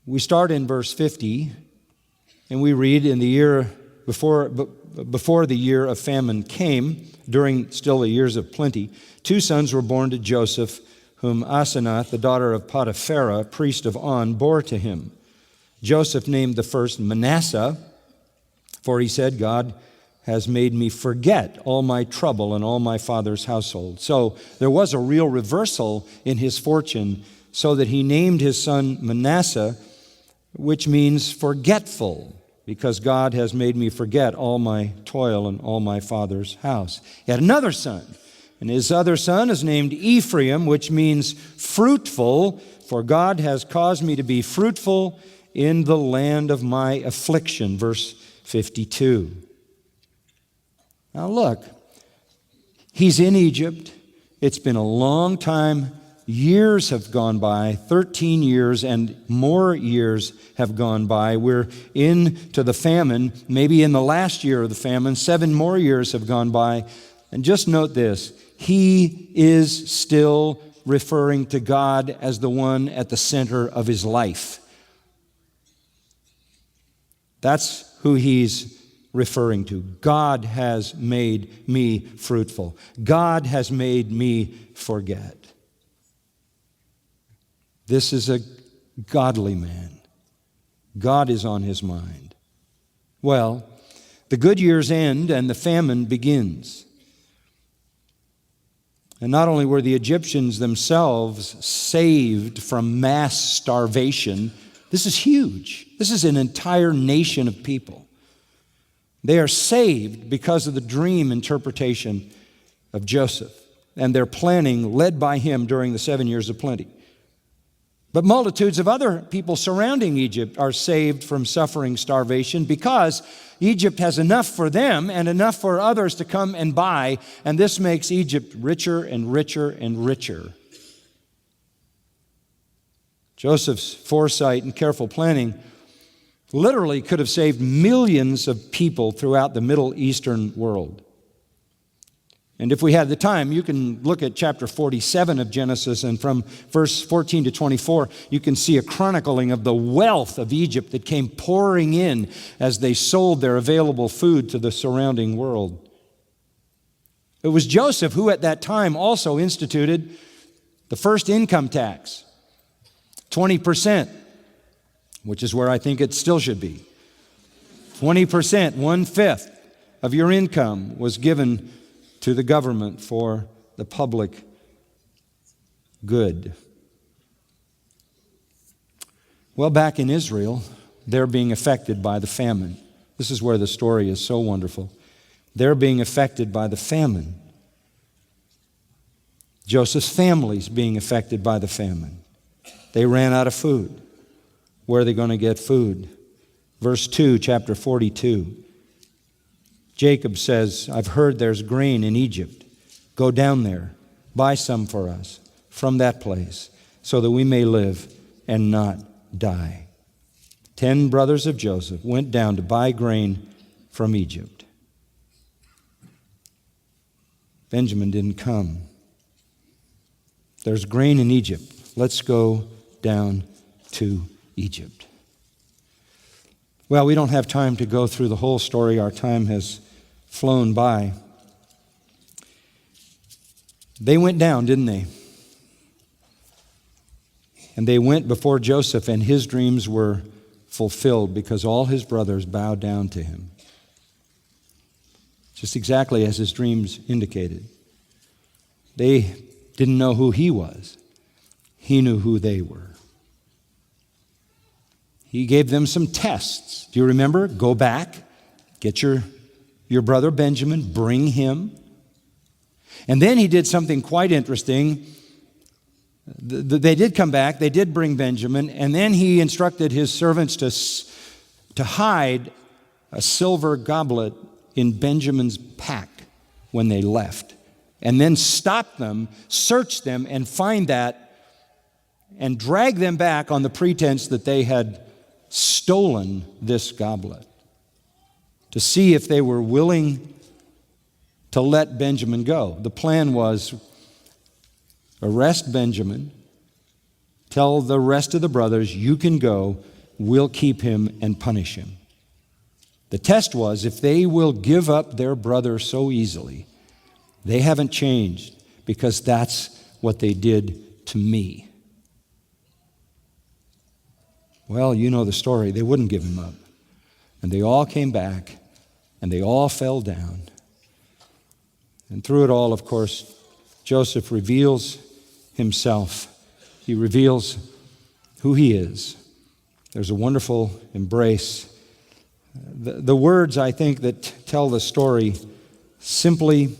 We start in verse 50, and we read, in the year before the year of famine came, during still the years of plenty, 2 sons were born to Joseph, whom Asenath, the daughter of Potiphar, priest of On, bore to him. Joseph named the first Manasseh, for he said, God has made me forget all my trouble and all my father's household. So there was a real reversal in his fortune, so that he named his son Manasseh, which means forgetful, because God has made me forget all my toil and all my father's house. He had another son, and his other son is named Ephraim, which means fruitful, for God has caused me to be fruitful in the land of my affliction. Verse 52. Now look, he's in Egypt. It's been a long time. Years have gone by, 13 years and more years have gone by. We're into the famine, maybe in the last year of the famine, 7 more years have gone by. And just note this, he is still referring to God as the one at the center of his life. That's who he's referring to. God has made me fruitful. God has made me forget. This is a godly man. God is on his mind. Well, the good years end and the famine begins. And not only were the Egyptians themselves saved from mass starvation, this is huge. This is an entire nation of people. They are saved because of the dream interpretation of Joseph and their planning led by him during the 7 years of plenty. But multitudes of other people surrounding Egypt are saved from suffering starvation because Egypt has enough for them and enough for others to come and buy, and this makes Egypt richer and richer and richer. Joseph's foresight and careful planning literally could have saved millions of people throughout the Middle Eastern world. And if we had the time, you can look at chapter 47 of Genesis, and from verse 14 to 24, you can see a chronicling of the wealth of Egypt that came pouring in as they sold their available food to the surrounding world. It was Joseph who at that time also instituted the first income tax, 20%, which is where I think it still should be. 20%, 1/5 of your income was given to the government for the public good. Well, back in Israel, they're being affected by the famine. This is where the story is so wonderful. They're being affected by the famine. Joseph's family's being affected by the famine. They ran out of food. Where are they going to get food? Verse 2, chapter 42. Jacob says, I've heard there's grain in Egypt. Go down there, buy some for us from that place, so that we may live and not die. 10 brothers of Joseph went down to buy grain from Egypt. Benjamin didn't come. There's grain in Egypt. Let's go down to Egypt. Well, we don't have time to go through the whole story. Our time has flown by. They went down, didn't they? And they went before Joseph, and his dreams were fulfilled because all his brothers bowed down to him. Just exactly as his dreams indicated. They didn't know who he was. He knew who they were. He gave them some tests. Do you remember? Go back, get your brother Benjamin, bring him. And then he did something quite interesting. They did come back, they did bring Benjamin, and then he instructed his servants to hide a silver goblet in Benjamin's pack when they left. And then stop them, search them, and find that, and drag them back on the pretense that they had stolen this goblet, to see if they were willing to let Benjamin go. The plan was arrest Benjamin, tell the rest of the brothers, you can go, will keep him and punish him. The test was, if they will give up their brother so easily, they haven't changed, because that's what they did to me. Well, you know the story. They wouldn't give him up. And they all came back, and they all fell down. And through it all, of course, Joseph reveals himself. He reveals who he is. There's a wonderful embrace. The words, I think, that tell the story simply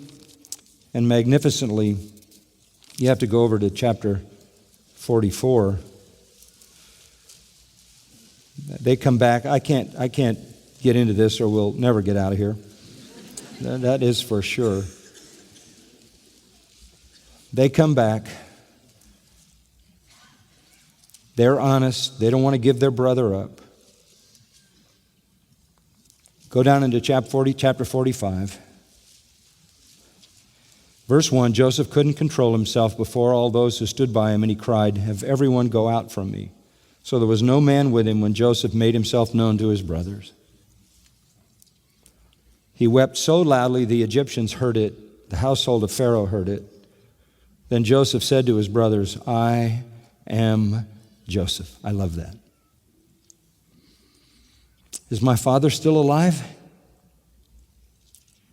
and magnificently, you have to go over to chapter 44. They come back. I can't get into this, or we'll never get out of here. That is for sure. They come back. They're honest. They don't want to give their brother up. Go down into chapter 45. Verse 1, Joseph couldn't control himself before all those who stood by him, and he cried, "Have everyone go out from me." So there was no man with him when Joseph made himself known to his brothers. He wept so loudly the Egyptians heard it. The household of Pharaoh heard it. Then Joseph said to his brothers, "I am Joseph." I love that. Is my father still alive?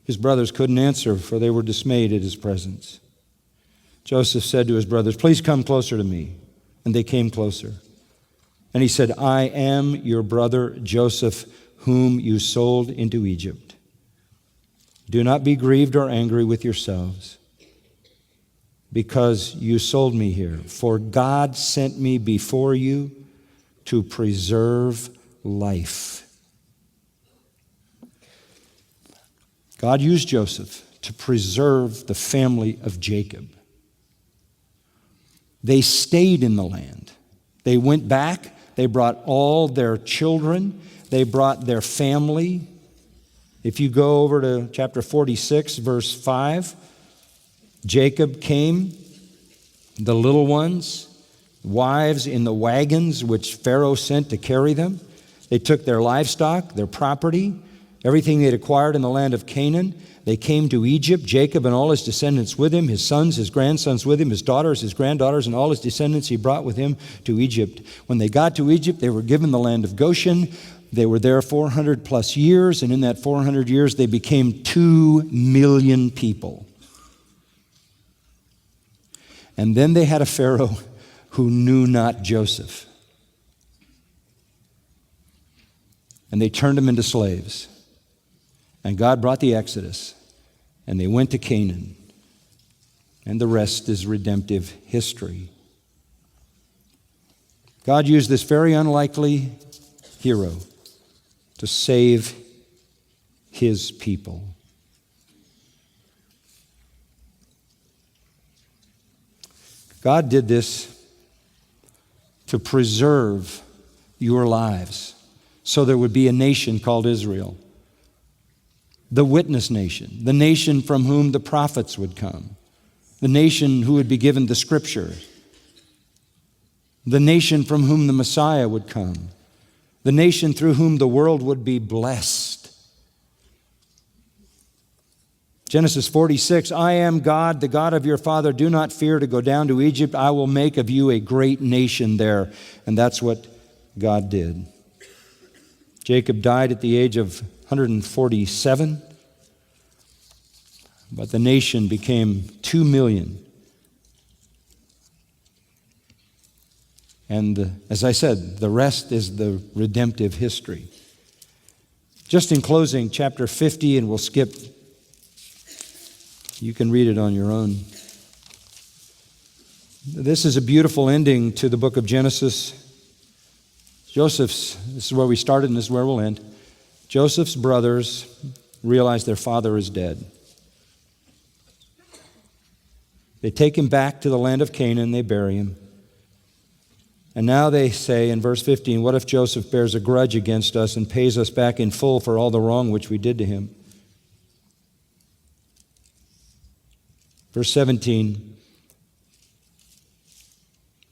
His brothers couldn't answer, for they were dismayed at his presence. Joseph said to his brothers, "Please come closer to me." And they came closer. And he said, "I am your brother Joseph, whom you sold into Egypt. Do not be grieved or angry with yourselves, because you sold me here. For God sent me before you to preserve life." God used Joseph to preserve the family of Jacob. They stayed in the land. They went back. They brought all their children. They brought their family. If you go over to chapter 46, verse 5, Jacob came, the little ones, wives in the wagons which Pharaoh sent to carry them. They took their livestock, their property, everything they'd acquired in the land of Canaan. They came to Egypt, Jacob and all his descendants with him, his sons, his grandsons with him, his daughters, his granddaughters, and all his descendants he brought with him to Egypt. When they got to Egypt, they were given the land of Goshen. They were there 400 plus years, and in that 400 years, they became 2 million people. And then they had a Pharaoh who knew not Joseph. And they turned him into slaves. And God brought the Exodus, and they went to Canaan. And the rest is redemptive history. God used this very unlikely hero to save his people. God did this to preserve your lives so there would be a nation called Israel. The witness nation, the nation from whom the prophets would come, the nation who would be given the scriptures, the nation from whom the Messiah would come, the nation through whom the world would be blessed. Genesis 46, "I am God, the God of your father. Do not fear to go down to Egypt. I will make of you a great nation there." And that's what God did. Jacob died at the age of 147, but the nation became 2 million. And as I said, the rest is the redemptive history. Just in closing, chapter 50, and we'll skip. You can read it on your own. This is a beautiful ending to the book of Genesis. This is where we started and this is where we'll end. Joseph's brothers realize their father is dead. They take him back to the land of Canaan, they bury him. And now they say in verse 15, "What if Joseph bears a grudge against us and pays us back in full for all the wrong which we did to him?" Verse 17,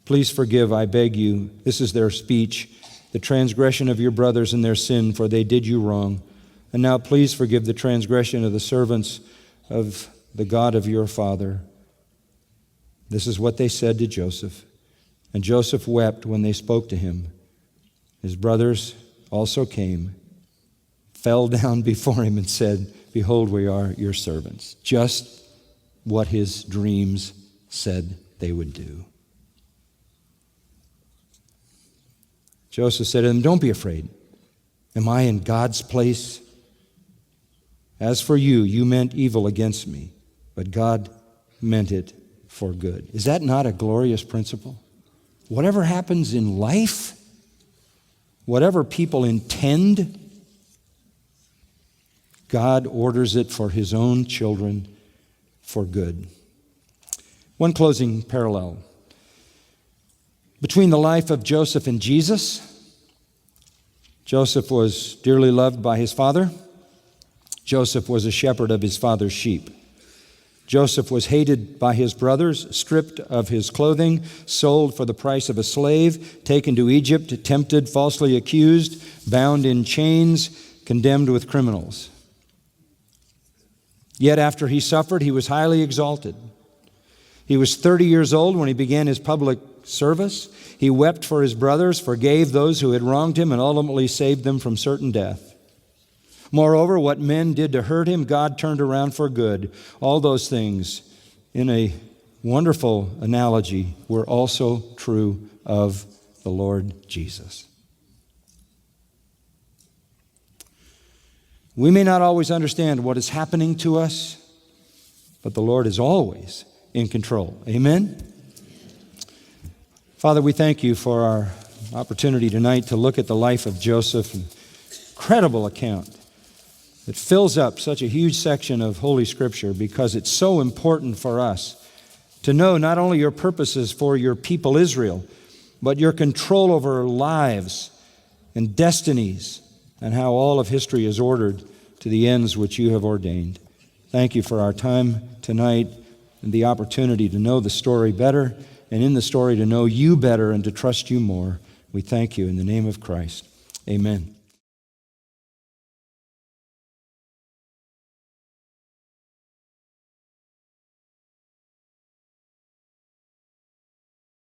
"Please forgive, I beg you." This is their speech. the transgression of your brothers and their sin, for they did you wrong. And now please forgive the transgression of the servants of the God of your father." This is what they said to Joseph. And Joseph wept when they spoke to him. His brothers also came, fell down before him and said, "Behold, we are your servants." Just what his dreams said they would do. Joseph said to them, "Don't be afraid. Am I in God's place? As for you, you meant evil against me, but God meant it for good." Is that not a glorious principle? Whatever happens in life, whatever people intend, God orders it for his own children for good. One closing parallel between the life of Joseph and Jesus. Joseph was dearly loved by his father. Joseph was a shepherd of his father's sheep. Joseph was hated by his brothers, stripped of his clothing, sold for the price of a slave, taken to Egypt, tempted, falsely accused, bound in chains, condemned with criminals. Yet after he suffered, he was highly exalted. He was 30 years old when he began his public service. He wept for his brothers, forgave those who had wronged him, and ultimately saved them from certain death. Moreover, what men did to hurt him, God turned around for good. All those things, in a wonderful analogy, were also true of the Lord Jesus. We may not always understand what is happening to us, but the Lord is always in control. Amen? Father, we thank you for our opportunity tonight to look at the life of Joseph. An incredible account that fills up such a huge section of Holy Scripture because it's so important for us to know not only your purposes for your people Israel, but your control over our lives and destinies and how all of history is ordered to the ends which you have ordained. Thank you for our time tonight and the opportunity to know the story better, and in the story to know you better and to trust you more. We thank you in the name of Christ. Amen.